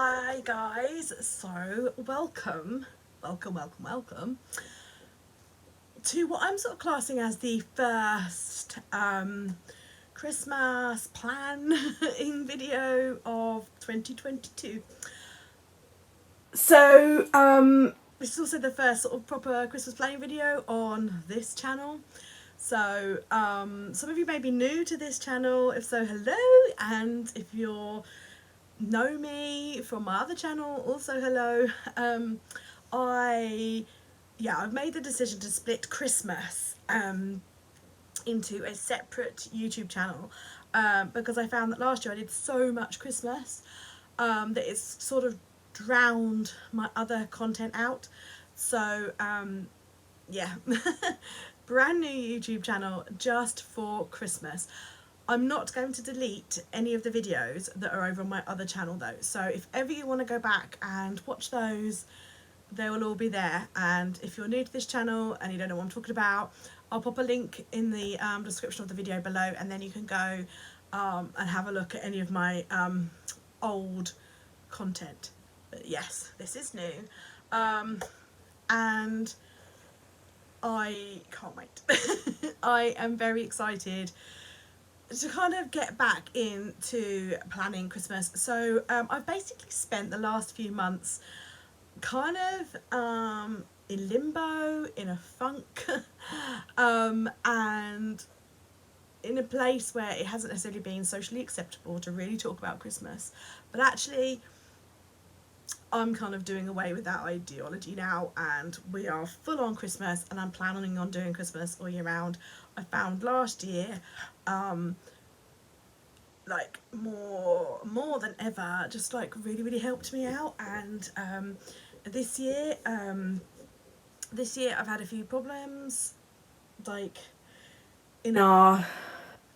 Hi guys, so welcome to what I'm sort of classing as the first Christmas planning video of 2022. So this is also the first sort of proper Christmas planning video on this channel. So some of you may be new to this channel. If so, hello, and if you're know me from my other channel, also hello. I've made the decision to split Christmas into a separate YouTube channel because I found that last year I did so much Christmas that it's sort of drowned my other content out. So brand new YouTube channel just for Christmas. I'm not going to delete any of the videos that are over on my other channel though, so if ever you want to go back and watch those, they will all be there. And if you're new to this channel and you don't know what I'm talking about, I'll pop a link in the description of the video below, and then you can go and have a look at any of my old content. But yes, this is new, and I can't wait. I am very excited to kind of get back into planning Christmas. So I've basically spent the last few months kind of in limbo, in a funk, and in a place where it hasn't necessarily been socially acceptable to really talk about Christmas. But actually I'm kind of doing away with that ideology now, and we are full on Christmas, and I'm planning on doing Christmas all year round. I found last year like more than ever just like really helped me out, and this year I've had a few problems like in our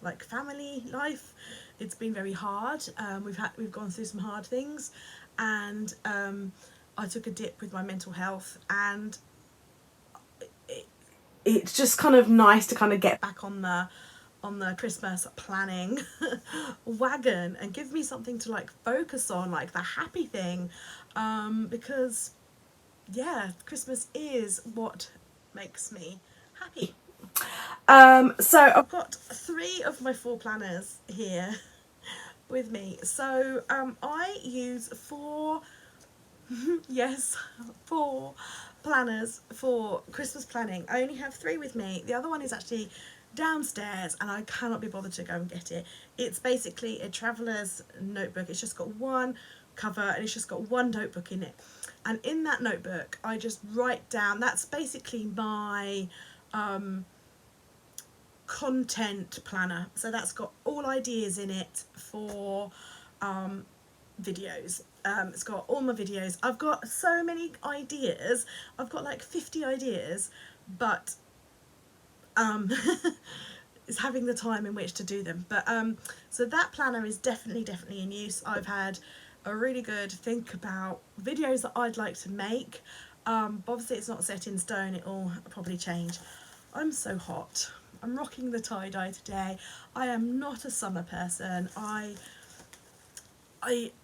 like family life. It's been very hard. We've gone through some hard things, and I took a dip with my mental health, and it's just kind of nice to kind of get back on the Christmas planning wagon and give me something to like focus on, like the happy thing, because yeah, Christmas is what makes me happy. So I've got 3 of my 4 planners here with me. So I use 4 yes, 4 planners for Christmas planning. I only have 3 with me. The other one is actually downstairs and I cannot be bothered to go and get it. It's basically a traveller's notebook. It's just got one cover and it's just got one notebook in it, and in that notebook I just write down, that's basically my content planner. So that's got all ideas in it for videos. It's got all my videos. I've got so many ideas. I've got like 50 ideas, but is having the time in which to do them. But so that planner is definitely in use. I've had a really good think about videos that I'd like to make. But obviously it's not set in stone, it will probably change. I'm so hot. I'm rocking the tie-dye today. I am not a summer person. I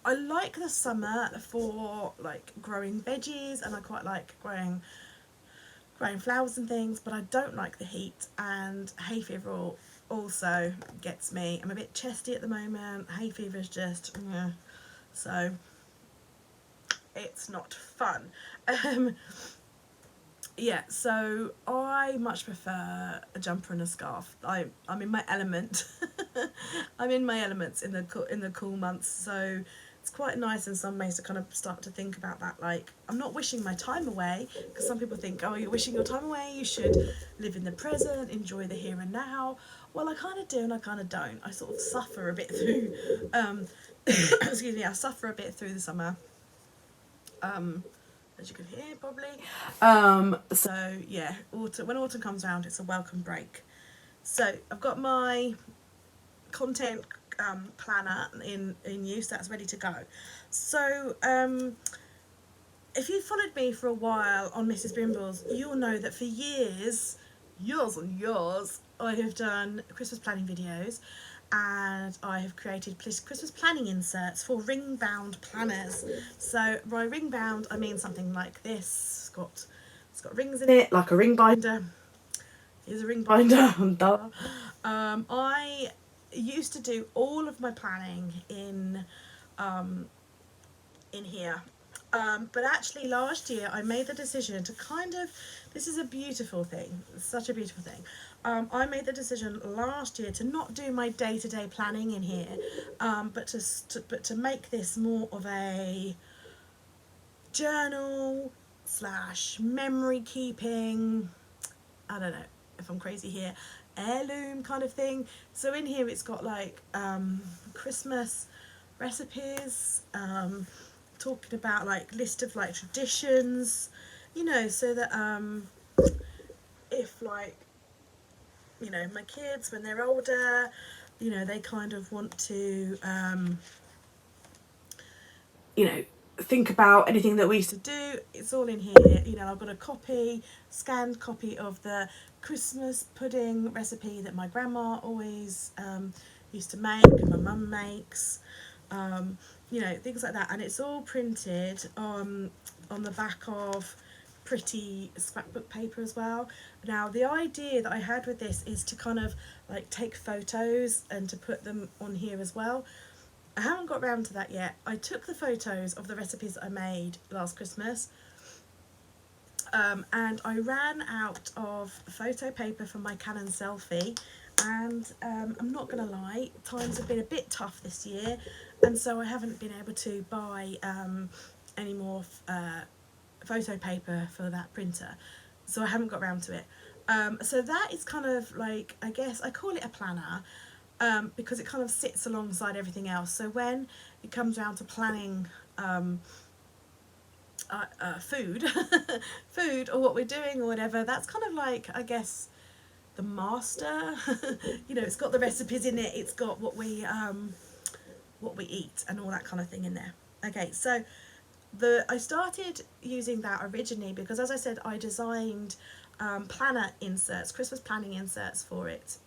like the summer for like growing veggies, and I quite like growing flowers and things, but I don't like the heat, and hay fever also gets me. I'm a bit chesty at the moment. Hay fever is just so it's not fun. Yeah, so I much prefer a jumper and a scarf. I'm in my element. I'm in my elements in the cool months, so it's quite nice in some ways to kind of start to think about that. Like, I'm not wishing my time away, because some people think, oh, you're wishing your time away, you should live in the present, enjoy the here and now. Well, I kind of do and I kind of don't. I sort of suffer a bit through excuse me, I suffer a bit through the summer, as you can hear probably. So yeah, when autumn comes around, it's a welcome break. So I've got my content planner in use. That's ready to go. So if you've followed me for a while on Mrs. Brimbles, you'll know that for years and years I have done Christmas planning videos, and I have created Christmas planning inserts for ring bound planners. So by ring bound I mean something like this. It's got rings in it, like a ring binder. Here's a ring binder. I used to do all of my planning in here. But actually last year I made the decision to kind of, this is a beautiful thing, it's such a beautiful thing. I made the decision last year to not do my day-to-day planning in here, but to make this more of a journal slash memory keeping, I don't know if I'm crazy here, heirloom kind of thing. So in here it's got like Christmas recipes, talking about like list of like traditions, you know, so that if like, you know, my kids when they're older, you know, they kind of want to you know, think about anything that we used to do, it's all in here. You know, I've got a scanned copy of the Christmas pudding recipe that my grandma always used to make and my mum makes, you know, things like that, and it's all printed on the back of pretty scrapbook paper as well. Now the idea that I had with this is to kind of like take photos and to put them on here as well. I haven't got around to that yet. I took the photos of the recipes that I made last Christmas, and I ran out of photo paper for my Canon selfie, and I'm not gonna lie, times have been a bit tough this year, and so I haven't been able to buy any more photo paper for that printer, so I haven't got around to it. So that is kind of like, I guess I call it a planner, because it kind of sits alongside everything else. So when it comes down to planning food food or what we're doing or whatever, that's kind of like, I guess, the master. You know, it's got the recipes in it, it's got what we eat and all that kind of thing in there. Okay, so I started using that originally because, as I said, I designed planner inserts, Christmas planning inserts for it,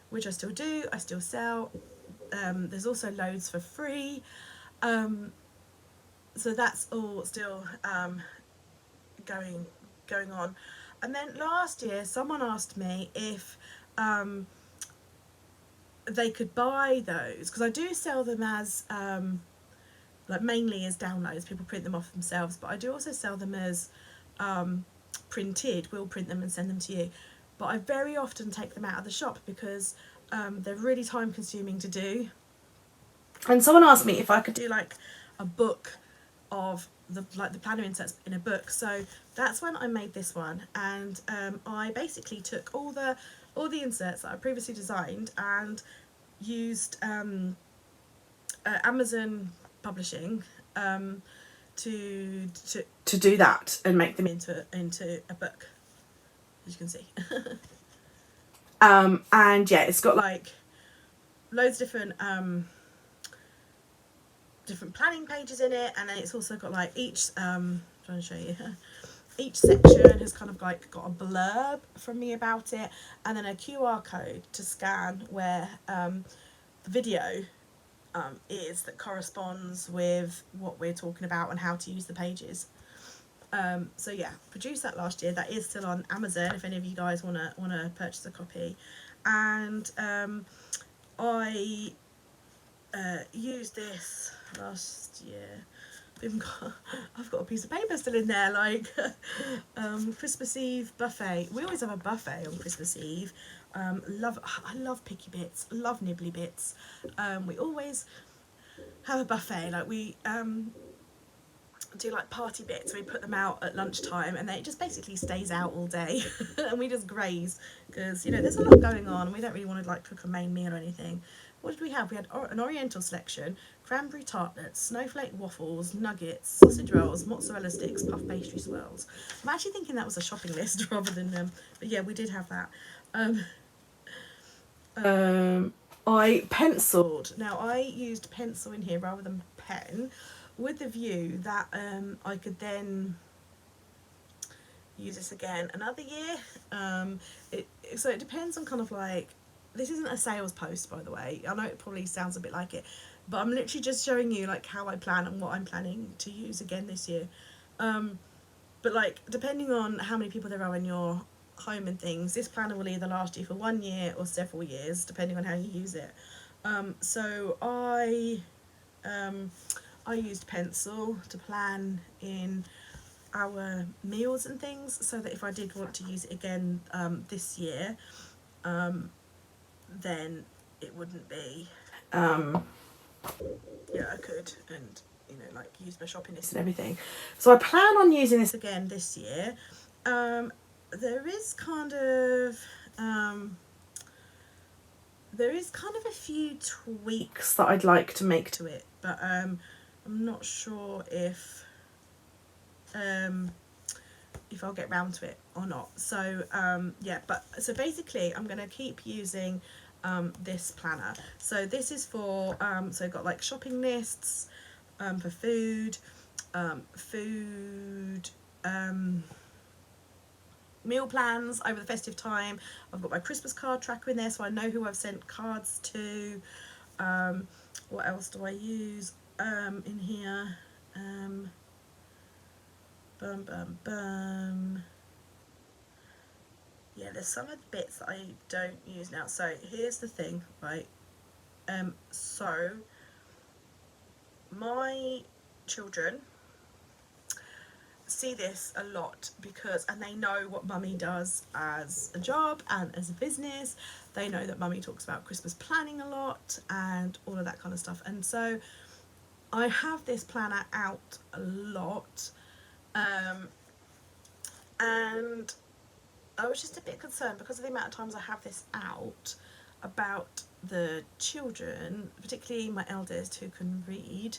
which I still do, I still sell. There's also loads for free, so that's all still going on. And then last year someone asked me if they could buy those, because I do sell them as like mainly as downloads, people print them off themselves, but I do also sell them as printed. We'll print them and send them to you, but I very often take them out of the shop because they're really time consuming to do. And someone asked me if I could do like a book of the planner inserts in a book, so that's when I made this one. And I basically took all the inserts that I previously designed and used Amazon publishing to do that and make them into a book, as you can see. And yeah, it's got like loads of different planning pages in it, and then it's also got like each trying to show you each section has kind of like got a blurb from me about it, and then a QR code to scan where the video is that corresponds with what we're talking about and how to use the pages. So yeah, produced that last year. That is still on Amazon if any of you guys wanna purchase a copy. And I used this last year. I've got a piece of paper still in there, like Christmas Eve buffet. We always have a buffet on Christmas Eve. I love picky bits, love nibbly bits. We always have a buffet, like we do like party bits, we put them out at lunchtime and then it just basically stays out all day and we just graze, because you know there's a lot going on and we don't really want to like cook a main meal or anything. What did we have? We had an oriental selection, cranberry tartlets, snowflake waffles, nuggets, sausage rolls, mozzarella sticks, puff pastry swirls. I'm actually thinking that was a shopping list rather than but yeah, we did have that. I penciled. Now I used pencil in here rather than pen, with the view that I could then use this again another year. So it depends on kind of like, this isn't a sales post, by the way. I know it probably sounds a bit like it, but I'm literally just showing you like how I plan and what I'm planning to use again this year. But like, depending on how many people there are in your home and things, this planner will either last you for 1 year or several years, depending on how you use it. So I used pencil to plan in our meals and things, so that if I did want to use it again this year, then it wouldn't be I could, and like use my shopping list and everything. So I plan on using this again this year. There is kind of a few tweaks that I'd like to make to it, but I'm not sure if I'll get round to it or not. So so basically I'm going to keep using this planner. So this is for so I've got like shopping lists for food, meal plans over the festive time. I've got my Christmas card tracker in there, so I know who I've sent cards to. What else do I use in here? Yeah, there's some of the bits that I don't use now. So here's the thing, right? So my children see this a lot and they know what mummy does as a job and as a business. They know that mummy talks about Christmas planning a lot and all of that kind of stuff, and so I have this planner out a lot, and I was just a bit concerned because of the amount of times I have this out about the children, particularly my eldest who can read,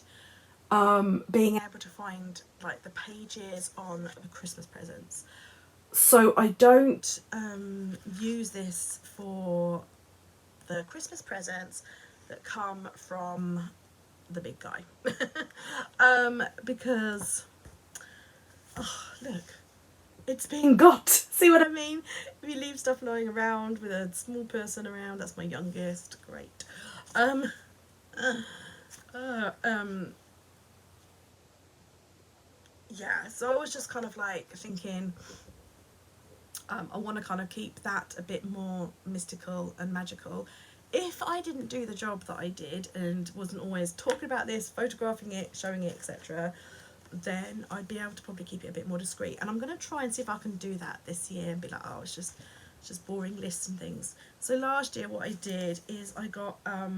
being able to find like the pages on the Christmas presents. So I don't use this for the Christmas presents that come from the big guy. Because, oh, look, it's being got. See what I mean? If you leave stuff lying around with a small person around, that's my youngest. Great. Yeah, so I was just kind of like thinking, I want to kind of keep that a bit more mystical and magical. If I didn't do the job that I did and wasn't always talking about this, photographing it, showing it, etc., then I'd be able to probably keep it a bit more discreet. And I'm going to try and see if I can do that this year and be like, oh, it's just boring lists and things. So last year what I did is I got a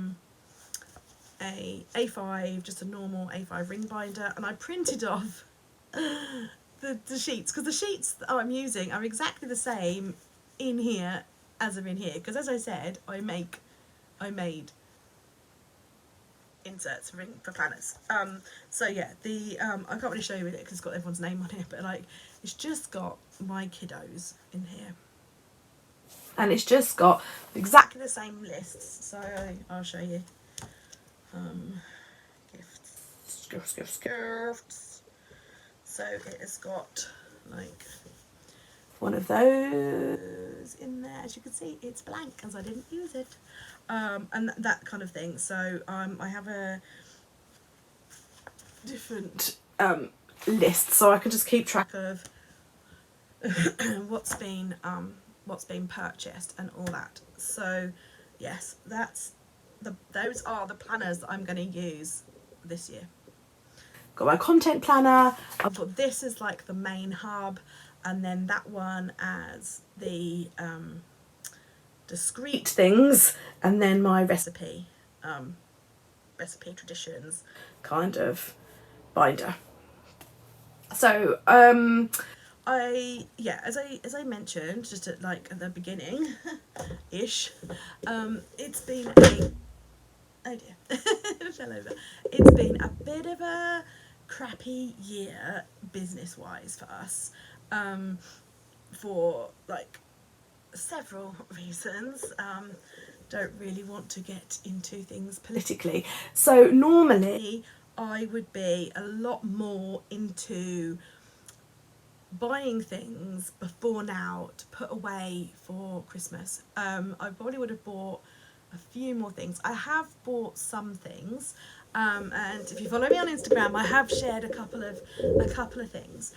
A5, just a normal A5 ring binder, and I printed off the sheets, because the sheets that I'm using are exactly the same in here as are in here, because as I said, I made inserts for planners. So yeah, the I can't really show you it because it's got everyone's name on it, but like it's just got my kiddos in here, and it's just got exactly the same lists. So I'll show you. Gifts. So it has got like one of those in there. As you can see, it's blank as I didn't use it, and that kind of thing. So I have a different list, so I can just keep track of what's been purchased and all that. So yes, those are the planners that I'm going to use this year. Got my content planner. I've got this as like the main hub, and then that one as the discrete things, and then my recipe traditions kind of binder. So as I mentioned just at the beginning ish, it's been oh dear, fell over. It's been a bit of a crappy year business wise for us, for like several reasons. Don't really want to get into things politically. So normally I would be a lot more into buying things before now to put away for Christmas. I probably would have bought a few more things. I have bought some things, and if you follow me on Instagram, I have shared a couple of things.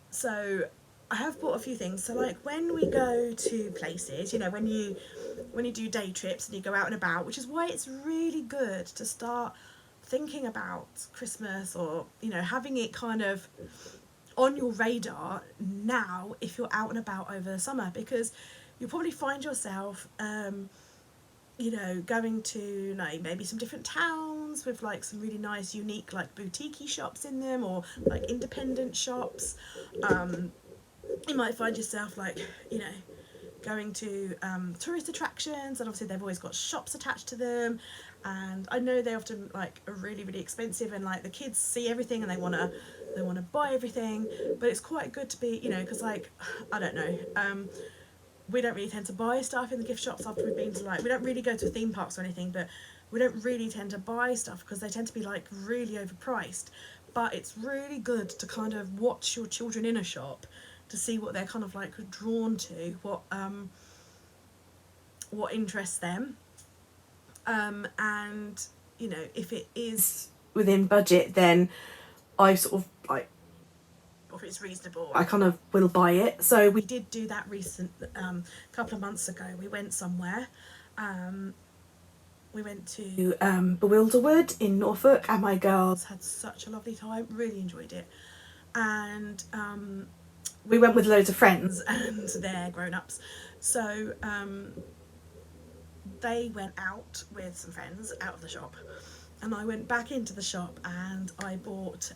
So I have bought a few things. So like when we go to places, you know, when you do day trips and you go out and about, which is why it's really good to start thinking about Christmas, or you know, having it kind of on your radar now if you're out and about over the summer, because you'll probably find yourself you know, going to like maybe some different towns with like some really nice unique like boutique shops in them, or like independent shops. You might find yourself like, you know, going to tourist attractions, and obviously they've always got shops attached to them, and I know they often like are really really expensive, and like the kids see everything and they want to buy everything, but it's quite good to be, you know, because like I don't know, we don't really tend to buy stuff in the gift shops after we've been to, like, we don't really go to theme parks or anything, but we don't really tend to buy stuff because they tend to be like really overpriced. But it's really good to kind of watch your children in a shop to see what they're kind of like drawn to, what interests them, and you know, if it is within budget, then I sort of like, if it's reasonable, I kind of will buy it. So we did do that couple of months ago. We went somewhere. We went to Bewilderwood in Norfolk, and my girls had such a lovely time. Really enjoyed it, and we went with loads of friends and their grown-ups. So they went out with some friends out of the shop, and I went back into the shop and I bought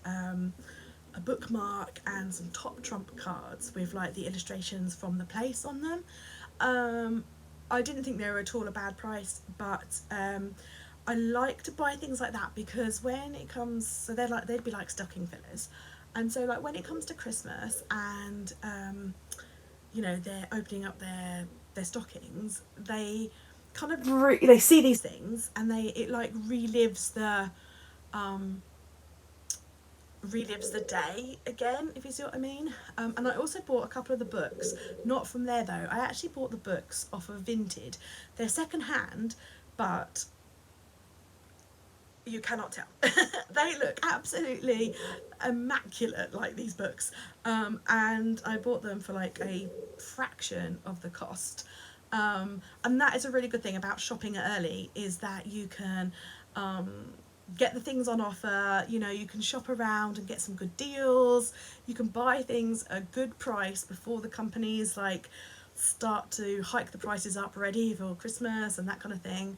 a bookmark and some top trump cards with like the illustrations from the place on them. I didn't think they were at all a bad price, but I like to buy things like that because when it comes, so they'd be like stocking fillers, and so like when it comes to Christmas and you know, they're opening up their stockings, they kind of they see these things and it like relives the day again, if you see what I mean. And I also bought a couple of the books, not from there though. I actually bought the books off of Vinted. They're second hand, but you cannot tell. They look absolutely immaculate, like these books, and I bought them for like a fraction of the cost. And that is a really good thing about shopping early, is that you can get the things on offer. You know, you can shop around and get some good deals. You can buy things at a good price before the companies like start to hike the prices up ready for Christmas and that kind of thing.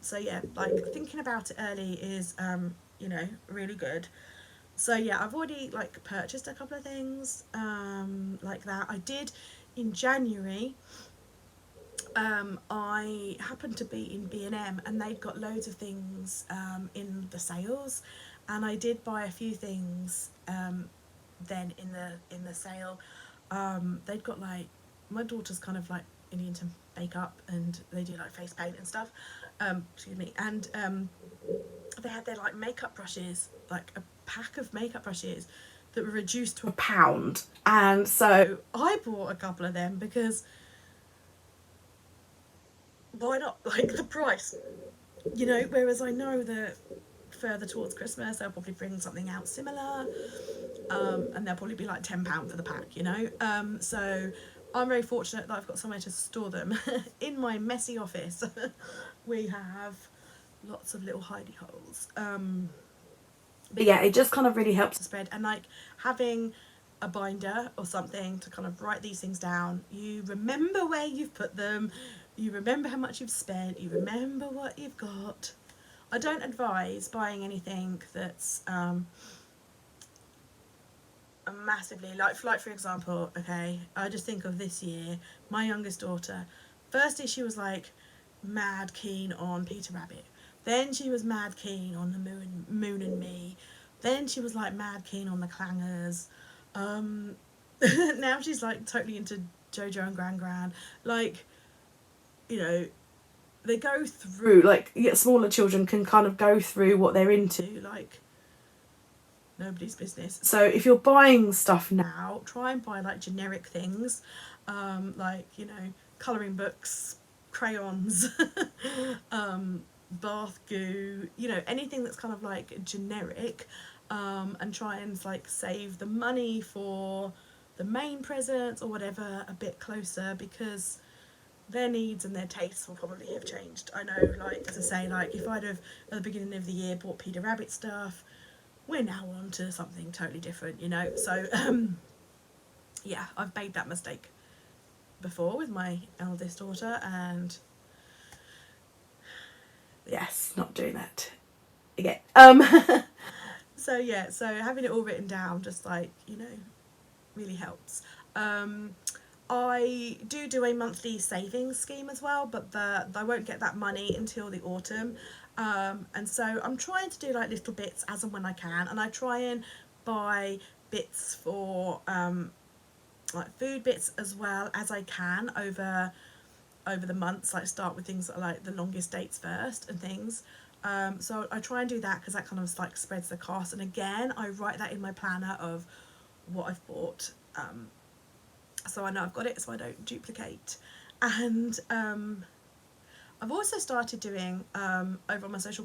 So yeah, like thinking about it early is you know, really good. So yeah, I've already like purchased a couple of things like that. I did in January. I happened to be in B&M and they'd got loads of things in the sales, and I did buy a few things then in the sale. They'd got like, my daughter's kind of like into makeup and they do like face paint and stuff. Excuse me. And they had their like makeup brushes, like a pack of makeup brushes that were reduced to £1, and so I bought a couple of them because why not, like the price, you know, whereas I know that further towards Christmas they'll probably bring something out similar, and they'll probably be like £10 for the pack, you know. So I'm very fortunate that I've got somewhere to store them. In my messy office we have lots of little hidey holes, but yeah, it just kind of really helps the spread, and like having a binder or something to kind of write these things down. You remember where you've put them, you remember how much you've spent, you remember what you've got. I don't advise buying anything that's massively, like for example, okay, I just think of this year, my youngest daughter, firstly she was like mad keen on Peter Rabbit, then she was mad keen on the Moon and Me, then she was like mad keen on the Clangers, now she's like totally into Jojo and Gran Gran. Like, you know, they go through, like, smaller children can kind of go through what they're into like nobody's business. So if you're buying stuff now, try and buy like generic things, like, you know, colouring books, crayons, bath goo, you know, anything that's kind of like generic, and try and like save the money for the main presents or whatever a bit closer, because their needs and their tastes will probably have changed. I know, like, as I say, like if I'd have at the beginning of the year bought Peter Rabbit stuff, we're now on to something totally different, you know. So yeah, I've made that mistake before with my eldest daughter, and yes, not doing that again. So yeah, so having it all written down just, like, you know, really helps. I do a monthly savings scheme as well, but I won't get that money until the autumn, and so I'm trying to do like little bits as and when I can, and I try and buy bits for like food bits as well as I can over the months, like start with things that are like the longest dates first and things. So I try and do that because that kind of like spreads the cost, and again I write that in my planner of what I've bought, so I know I've got it, so I don't duplicate. And I've also started doing over on my social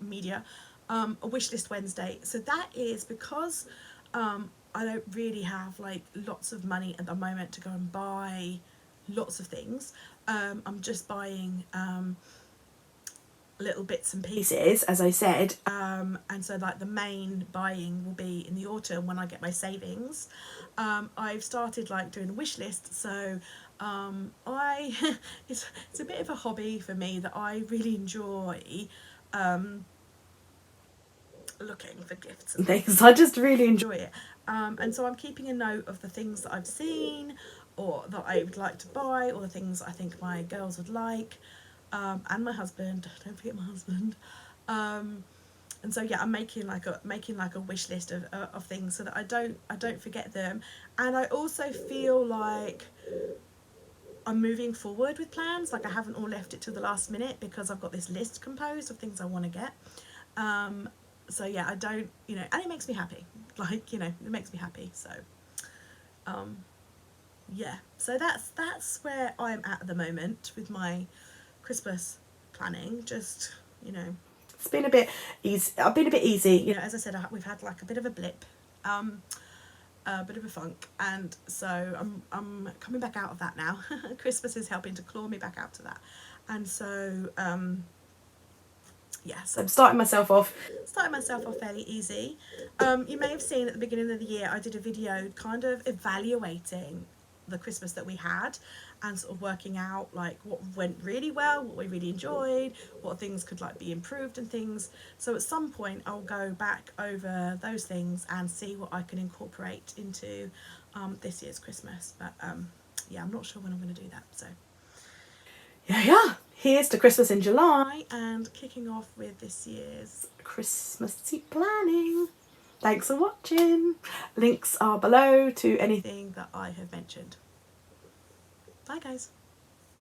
media a wish list Wednesday. So that is because I don't really have like lots of money at the moment to go and buy lots of things. I'm just buying little bits and pieces, as I said, and so like the main buying will be in the autumn when I get my savings. I've started like doing a wish list, so I it's a bit of a hobby for me that I really enjoy, looking for gifts and things. I just really enjoy it, and so I'm keeping a note of the things that I've seen or that I would like to buy, or the things I think my girls would like, and my husband, don't forget my husband, and so yeah, I'm making like a wish list of things so that I don't forget them. And I also feel like I'm moving forward with plans, like I haven't all left it to the last minute, because I've got this list composed of things I want to get. So yeah, I don't, you know, and it makes me happy, like, you know, it makes me happy. So yeah, so that's where I'm at the moment with my Christmas planning. Just, you know, it's been a bit easy. I've been a bit easy, you know. As I said, we've had like a bit of a blip, a bit of a funk, and so I'm coming back out of that now. Christmas is helping to claw me back out to that, and so yeah, so I'm starting myself off fairly easy. You may have seen at the beginning of the year I did a video kind of evaluating the Christmas that we had, and sort of working out like what went really well, what we really enjoyed, what things could like be improved and things. So at some point I'll go back over those things and see what I can incorporate into this year's Christmas. But yeah, I'm not sure when I'm going to do that. So yeah, here's to Christmas in July, and kicking off with this year's Christmassy planning. Thanks for watching. Links are below to anything that I have mentioned. Bye guys.